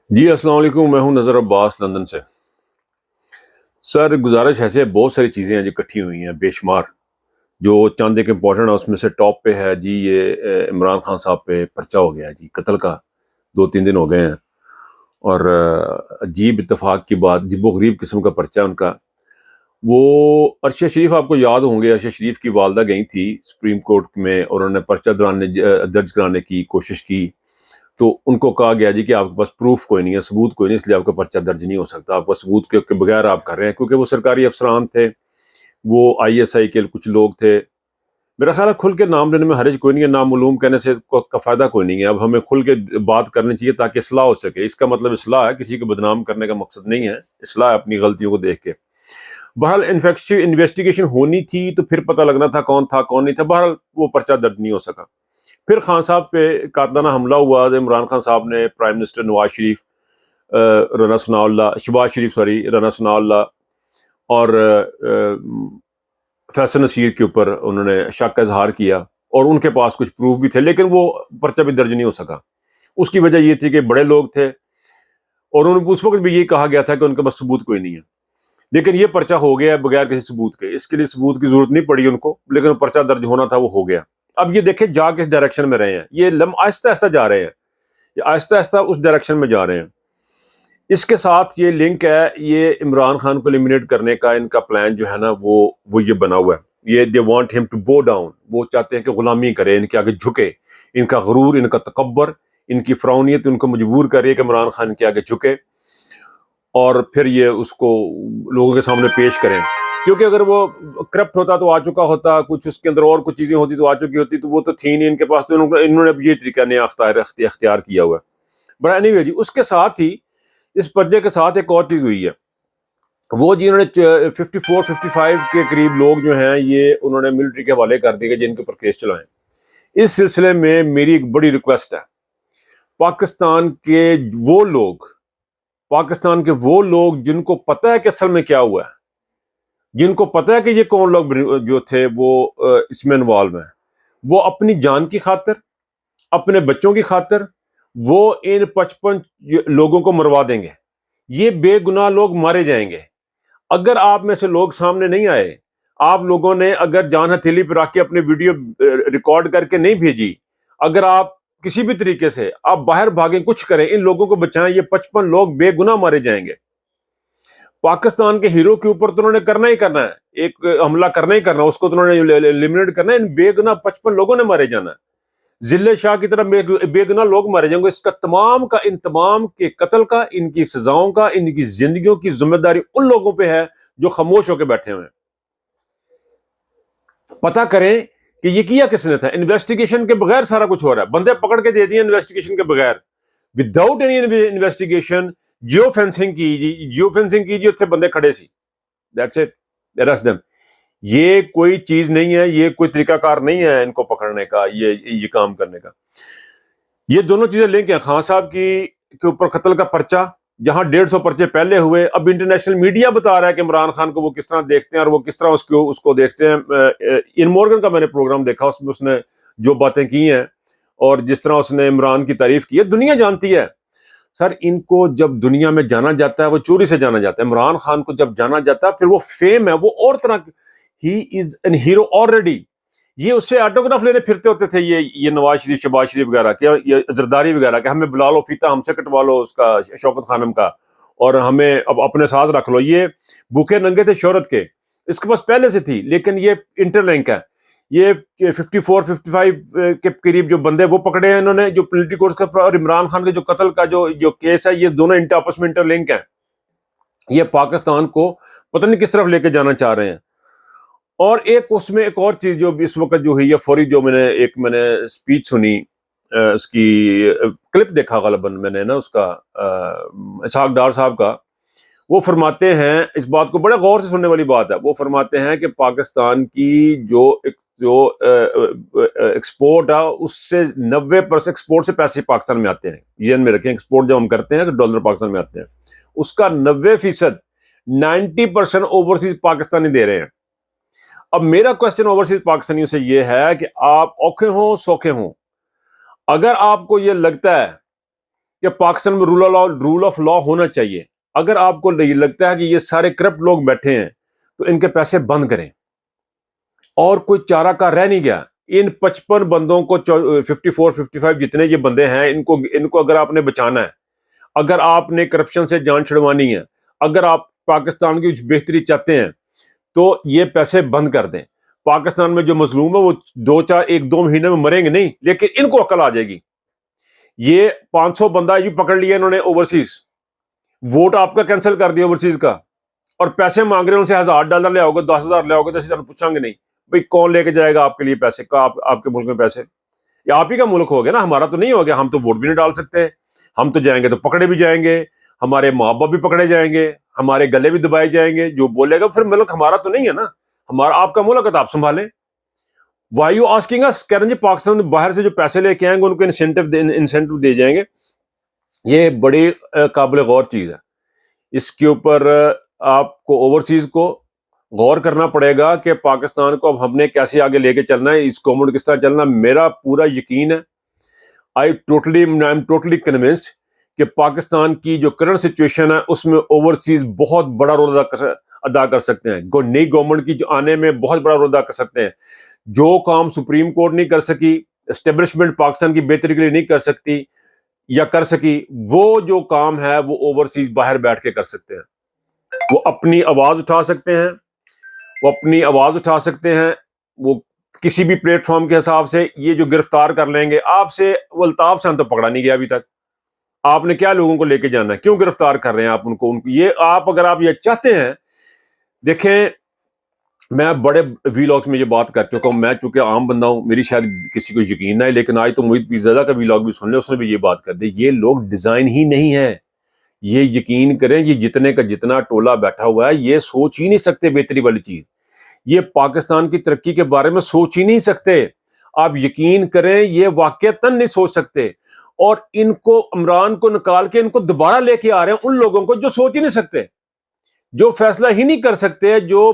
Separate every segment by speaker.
Speaker 1: جی السلام علیکم، میں ہوں نظر عباس لندن سے۔ سر گزارش ایسے بہت ساری چیزیں ہیں جو اکٹھی ہوئی ہیں بے شمار، جو چاند ایک امپورٹنٹ ہے اس میں سے ٹاپ پہ ہے جی یہ عمران خان صاحب پہ پرچہ ہو گیا جی قتل کا، 2-3 دن ہو گئے ہیں۔ اور عجیب اتفاق کی بات، عجیب و غریب قسم کا پرچہ ان کا۔ وہ عرشہ شریف آپ کو یاد ہوں گے، عرشہ شریف کی والدہ گئی تھی سپریم کورٹ میں اور انہوں نے پرچہ درج کرانے کی کوشش کی، تو ان کو کہا گیا جی کہ آپ کے پاس پروف کوئی نہیں ہے، ثبوت کوئی نہیں، اس لیے آپ کا پرچہ درج نہیں ہو سکتا، آپ کا ثبوت کے بغیر آپ کر رہے ہیں، کیونکہ وہ سرکاری افسران تھے، وہ آئی ایس آئی کے کچھ لوگ تھے۔ میرا خیال ہے کھل کے نام لینے میں حرج کوئی نہیں ہے، نامعلوم کہنے سے کا فائدہ کوئی نہیں ہے۔ اب ہمیں کھل کے بات کرنی چاہیے تاکہ اصلاح ہو سکے، اس کا مطلب اصلاح ہے، کسی کو بدنام کرنے کا مقصد نہیں ہے، اصلاح ہے اپنی غلطیوں کو دیکھ کے۔ بہرحال انویسٹیگیشن ہونی تھی تو پھر پتہ لگنا تھا کون تھا کون نہیں تھا، بہرحال وہ پرچہ درج نہیں ہو سکا۔ پھر خان صاحب پہ قاتلانہ حملہ ہوا، عمران خان صاحب نے پرائم منسٹر نواز شریف، رانا ثناء اللہ، شہباز شریف سوری، رانا ثناء اللہ اور فیصل نصیر کے اوپر انہوں نے شک کا اظہار کیا، اور ان کے پاس کچھ پروف بھی تھے، لیکن وہ پرچہ بھی درج نہیں ہو سکا۔ اس کی وجہ یہ تھی کہ بڑے لوگ تھے، اور انہوں نے اس وقت بھی یہ کہا گیا تھا کہ ان کے پاس ثبوت کوئی نہیں ہے، لیکن یہ پرچہ ہو گیا بغیر کسی ثبوت کے، اس کے لیے ثبوت کی ضرورت نہیں پڑی ان کو، لیکن پرچہ درج ہونا تھا وہ ہو گیا۔ اب یہ دیکھیں جا کس ڈائریکشن میں رہے ہیں، یہ آہستہ آہستہ جا رہے ہیں، یہ آہستہ آہستہ اس ڈائریکشن میں جا رہے ہیں۔ اس کے ساتھ یہ لنک ہے، یہ عمران خان کو ایلیمنیٹ کرنے کا ان کا پلان جو ہے نا وہ یہ بنا ہوا ہے، یہ دے وانٹ ہم ٹو بو ڈاؤن، وہ چاہتے ہیں کہ غلامی کرے، ان کے آگے جھکے، ان کا غرور، ان کا تکبر، ان کی فرعونیت ان کو مجبور کرے کہ عمران خان کے آگے جھکے، اور پھر یہ اس کو لوگوں کے سامنے پیش کریں، کیونکہ اگر وہ کرپٹ ہوتا تو آ چکا ہوتا، کچھ اس کے اندر اور کچھ چیزیں ہوتی تو آ چکی ہوتی، تو وہ تو تھی نہیں ان کے پاس، تو انہوں نے اب یہ طریقہ نیا اختیار کیا ہوا ہے۔ بڑا اینی وے جی، اس کے ساتھ ہی اس پرچے کے ساتھ ایک اور چیز ہوئی ہے، وہ جی انہوں نے 54-55 کے قریب لوگ جو ہیں یہ انہوں نے ملٹری کے حوالے کر دیے جن کے اوپر کیس چلائیں۔ اس سلسلے میں میری ایک بڑی ریکویسٹ ہے، پاکستان کے وہ لوگ پاکستان کے وہ لوگ جن کو پتہ ہے کہ اصل میں کیا ہوا ہے، جن کو پتہ ہے کہ یہ کون لوگ جو تھے وہ اس میں انوالو ہیں، وہ اپنی جان کی خاطر، اپنے بچوں کی خاطر وہ ان 55 لوگوں کو مروا دیں گے، یہ بے گناہ لوگ مارے جائیں گے۔ اگر آپ میں سے لوگ سامنے نہیں آئے، آپ لوگوں نے اگر جان ہتھیلی پہ رکھ کے اپنی ویڈیو ریکارڈ کر کے نہیں بھیجی، اگر آپ کسی بھی طریقے سے آپ باہر بھاگیں، کچھ کریں، ان لوگوں کو بچائیں، یہ 55 لوگ بے گناہ مارے جائیں گے۔ پاکستان کے ہیرو کے اوپر تو انہوں نے کرنا ہی کرنا ہے، ایک حملہ کرنا ہی کرنا ہے، اس کو تو انہوں نے ایلیمنیٹ کرنا ہے، ان بے گناہ 55 لوگوں نے مارے جانا ہے، ذلِ شاہ کی طرح بے گناہ لوگ مارے جائیں گے۔ اس کا تمام کا انتمام کے قتل کا، ان کی سزاؤں کا، ان کی زندگیوں کی ذمہ داری ان لوگوں پہ ہے جو خاموش ہو کے بیٹھے ہوئے ہیں۔ پتہ کریں کہ یہ کیا کس نے تھا، انویسٹیگیشن کے بغیر سارا کچھ ہو رہا ہے، بندے پکڑ کے دے دیے انویسٹیگیشن کے بغیر، without any investigation, geofencing کی اتنے بندے کھڑے سی، دیٹس اٹ، arrest them۔ یہ کوئی چیز نہیں ہے، یہ کوئی طریقہ کار نہیں ہے ان کو پکڑنے کا، یہ کام کرنے کا۔ یہ دونوں چیزیں لنک ہیں، خان صاحب کی کے اوپر قتل کا پرچہ، جہاں 150 پرچے پہلے ہوئے، اب انٹرنیشنل میڈیا بتا رہا ہے کہ عمران خان کو وہ کس طرح دیکھتے ہیں اور وہ کس طرح اس کو دیکھتے ہیں۔ ان مورگن کا میں نے پروگرام دیکھا، اس میں اس نے جو باتیں کی ہیں اور جس طرح اس نے عمران کی تعریف کی ہے، دنیا جانتی ہے۔ سر ان کو جب دنیا میں جانا جاتا ہے وہ چوری سے جانا جاتا ہے، عمران خان کو جب جانا جاتا ہے پھر وہ فیم ہے، وہ اور طرح، ہی از این ہیرو آلریڈی۔ یہ اس سے آٹوگراف لینے پھرتے ہوتے تھے، یہ نواز شریف، شہباز شریف وغیرہ، کہ یہ زرداری وغیرہ، کہ ہمیں بلا لو، فیتا ہم سے کٹوا لو اس کا، شوکت خانم کا، اور ہمیں اب اپنے ساتھ رکھ لو۔ یہ بھوکے ننگے تھے شہرت کے، اس کے پاس پہلے سے تھی، لیکن یہ انٹر لنک ہے۔ یہ 54-55 کے قریب جو بندے وہ پکڑے ہیں انہوں نے، جو پولیٹیکل کا، اور عمران خان کے جو قتل کا جو کیس ہے، یہ دونوں آپس میں انٹر لنک ہیں۔ یہ پاکستان کو پتہ نہیں کس طرف لے کے جانا چاہ رہے ہیں۔ اور اس میں ایک اور چیز جو اس وقت جو ہوئی ہے فوری، جو میں نے سپیچ سنی، اس کی کلپ دیکھا غالباً میں نے نا، اس کا اسحاق ڈار صاحب کا، وہ فرماتے ہیں، اس بات کو بڑے غور سے سننے والی بات ہے، وہ فرماتے ہیں کہ پاکستان کی جو ایکسپورٹ ہے اس سے 90% ایکسپورٹ سے پیسے پاکستان میں آتے ہیں، ین میں رکھیں، ایکسپورٹ جب ہم کرتے ہیں تو ڈالر پاکستان میں آتے ہیں، اس کا 90%، 90% اوورسیز پاکستانی دے رہے ہیں۔ اب میرا کوسچن اوورسیز پاکستانیوں سے یہ ہے کہ آپ اوکھے ہوں سوکھے ہوں، اگر آپ کو یہ لگتا ہے کہ پاکستان میں رول آف لا ہونا چاہیے. اگر آپ کو لگتا ہے کہ یہ سارے کرپٹ لوگ بیٹھے ہیں تو ان کے پیسے بند کریں. اور کوئی چارہ کار رہ نہیں گیا. ان 55 بندوں کو 54 55 جتنے یہ بندے ہیں ان کو اگر آپ نے بچانا ہے, اگر آپ نے کرپشن سے جان چھڑوانی ہے, اگر آپ پاکستان کی کچھ بہتری چاہتے ہیں تو یہ پیسے بند کر دیں. پاکستان میں جو مظلوم ہے وہ 1-2 مہینے میں مریں گے نہیں, لیکن ان کو عقل آ جائے گی. یہ 500 بندہ جو پکڑ لیا انہوں نے اوورسیز, ووٹ آپ کا کینسل کر دیا اوورسیز کا, اور پیسے مانگ رہے ہیں ان سے $1000 لے آؤ گے, 10,000 لے آؤ گے, تو اسی طرح پوچھیں گے نہیں بھائی کون لے کے جائے گا آپ کے لیے پیسے کا, آپ کے ملک میں پیسے. یہ آپ ہی کا ملک ہو گیا نا, ہمارا تو نہیں ہو گیا. ہم تو ووٹ بھی نہیں ڈال سکتے, ہم تو جائیں گے تو پکڑے بھی جائیں گے, ہمارے ماں باپ بھی پکڑے جائیں گے, ہمارے گلے بھی دبائے جائیں گے. جو بولے گا پھر ملک ہمارا تو نہیں ہے نا, ہمارا آپ کا ملک ہے تو آپ سنبھالیں. وائی یو آسکنگ اس, کہہ رہے ہیں جی پاکستان میں باہر سے جو پیسے لے کے آئیں گے ان کو انسینٹو دے جائیں گے. یہ بڑی قابل غور چیز ہے. اس کے اوپر آپ کو اوورسیز کو غور کرنا پڑے گا کہ پاکستان کو اب ہم نے کیسے آگے لے کے چلنا ہے, اس گورنمنٹ کس طرح چلنا. میرا پورا یقین ہے, آئی ایم ٹوٹلی کنونسڈ کہ پاکستان کی جو کرنٹ سچویشن ہے اس میں اوورسیز بہت بڑا رول ادا کر سکتے ہیں. نئی گورنمنٹ کی جو آنے میں بہت بڑا رول ادا کر سکتے ہیں. جو کام سپریم کورٹ نہیں کر سکی, اسٹیبلشمنٹ پاکستان کی بہتری کے لیے نہیں کر سکتی یا کر سکی, وہ جو کام ہے وہ اوورسیز باہر بیٹھ کے کر سکتے ہیں. وہ اپنی آواز اٹھا سکتے ہیں, وہ کسی بھی پلیٹ فارم کے حساب سے. یہ جو گرفتار کر لیں گے آپ سے, الطاف سے ہم تو پکڑا نہیں گیا ابھی تک. آپ نے کیا لوگوں کو لے کے جانا ہے, کیوں گرفتار کر رہے ہیں آپ ان کو یہ آپ اگر آپ یہ چاہتے ہیں. دیکھیں میں بڑے ویلاگز میں یہ بات کر چکا ہوں, میں چونکہ عام بندہ ہوں, میری شاید کسی کو یقین نہ ہے, لیکن آج تو محیط پیرزادہ کا ویلاگ بھی سن لے, اس نے بھی یہ بات کر دی. یہ لوگ ڈیزائن ہی نہیں ہے, یہ یقین کریں. یہ جتنے کا جتنا ٹولہ بیٹھا ہوا ہے یہ سوچ ہی نہیں سکتے بہتری والی چیز. یہ پاکستان کی ترقی کے بارے میں سوچ ہی نہیں سکتے. آپ یقین کریں یہ واقعتاً نہیں سوچ سکتے. اور ان کو عمران کو نکال کے ان کو دوبارہ لے کے آ رہے ہیں ان لوگوں کو جو سوچ ہی نہیں سکتے, جو فیصلہ ہی نہیں کر سکتے, جو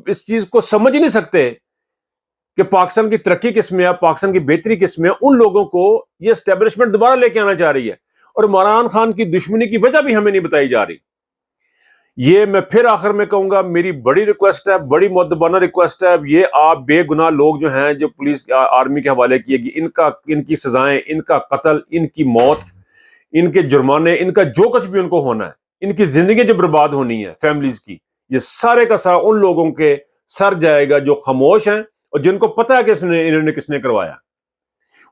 Speaker 1: اس چیز کو سمجھ ہی نہیں سکتے کہ پاکستان کی ترقی کس میں ہے, پاکستان کی بہتری کس میں ہے. ان لوگوں کو یہ اسٹیبلشمنٹ دوبارہ لے کے آنا چاہ رہی ہے, اور عمران خان کی دشمنی کی وجہ بھی ہمیں نہیں بتائی جا رہی. یہ میں پھر آخر میں کہوں گا, میری بڑی ریکویسٹ ہے, بڑی مؤدبانہ ریکویسٹ ہے. یہ آپ بے گناہ لوگ جو ہیں جو پولیس آرمی کے حوالے کیے گی, ان کی سزائیں, ان کا قتل, ان کی موت, ان کے جرمانے, ان کا جو کچھ بھی ان کو ہونا ہے, ان کی زندگی جو برباد ہونی ہے فیملیز کی, یہ سارے کا سارا ان لوگوں کے سر جائے گا جو خاموش ہیں اور جن کو پتہ ہے کہ انہوں نے کس نے کروایا,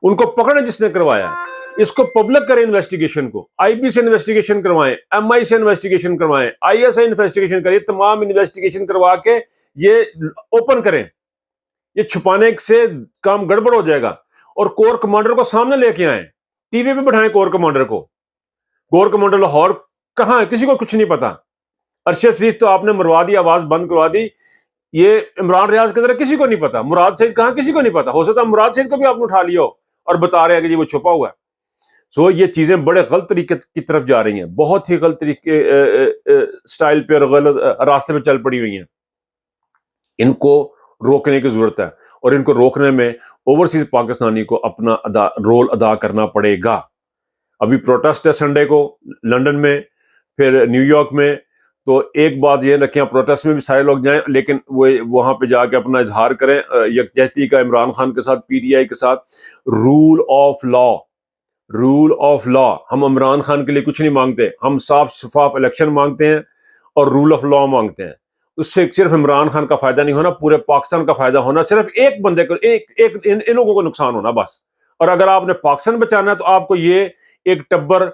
Speaker 1: ان کو پکڑیں جس نے کروایا. اس کو پبلک کریں انویسٹیگیشن کو, آئی بی سے انویسٹیگیشن کروائیں, ایم آئی سے انویسٹیگیشن کروائیں, آئی ایس آئی انویسٹیگیشن کریں, تمام انویسٹیگیشن کروا کے یہ اوپن کریں. یہ چھپانے سے کام گڑبڑ ہو جائے گا. اور کور کمانڈر کو سامنے لے کے آئیں, ٹی وی پہ بٹھائیں کور کمانڈر کو. کور کمانڈر لاہور کہاں ہے کسی کو کچھ نہیں پتا. ارشد شریف تو آپ نے مروا دی, آواز بند کروا دی. یہ عمران ریاض کی طرح کسی کو نہیں پتا. مراد سعید کہاں کسی کو نہیں پتا. ہو سکتا ہے مراد سعید کو بھی آپ نے اٹھا لیا ہو اور بتا رہے ہیں کہ یہ وہ چھپا ہوا ہے. سو یہ چیزیں بڑے غلط طریقے کی طرف جا رہی ہیں, بہت ہی غلط طریقے سٹائل پہ اور غلط راستے پہ چل پڑی ہوئی ہیں. ان کو روکنے کی ضرورت ہے, اور ان کو روکنے میں اوورسیز پاکستانی کو اپنا رول ادا کرنا پڑے گا. ابھی پروٹیسٹ ہے سنڈے کو لندن میں, پھر نیو یارک میں. تو ایک بات یہ رکھیں, پروٹیسٹ میں بھی سارے لوگ جائیں, لیکن وہ وہاں پہ جا کے اپنا اظہار کریں یکجہتی کا عمران خان کے ساتھ, پی ٹی آئی کے ساتھ. Rule of law. ہم عمران خان کے لیے کچھ نہیں مانگتے, ہم صاف شفاف الیکشن مانگتے ہیں اور رول آف لا مانگتے ہیں. اس سے صرف عمران خان کا فائدہ نہیں ہونا, پورے پاکستان کا فائدہ ہونا. صرف ایک بندے کو, ان لوگوں کو نقصان ہونا بس. اور اگر آپ نے پاکستان بچانا ہے تو آپ کو یہ ایک ٹبر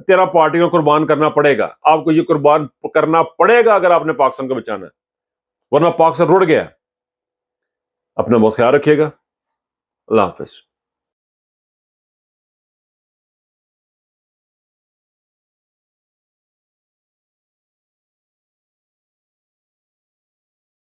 Speaker 1: 13 پارٹیوں قربان کرنا پڑے گا. آپ کو یہ قربان کرنا پڑے گا اگر آپ نے پاکستان کو بچانا ہے, ورنہ پاکستان رڑ گیا. اپنا بہت خیال رکھیے گا. اللہ حافظ.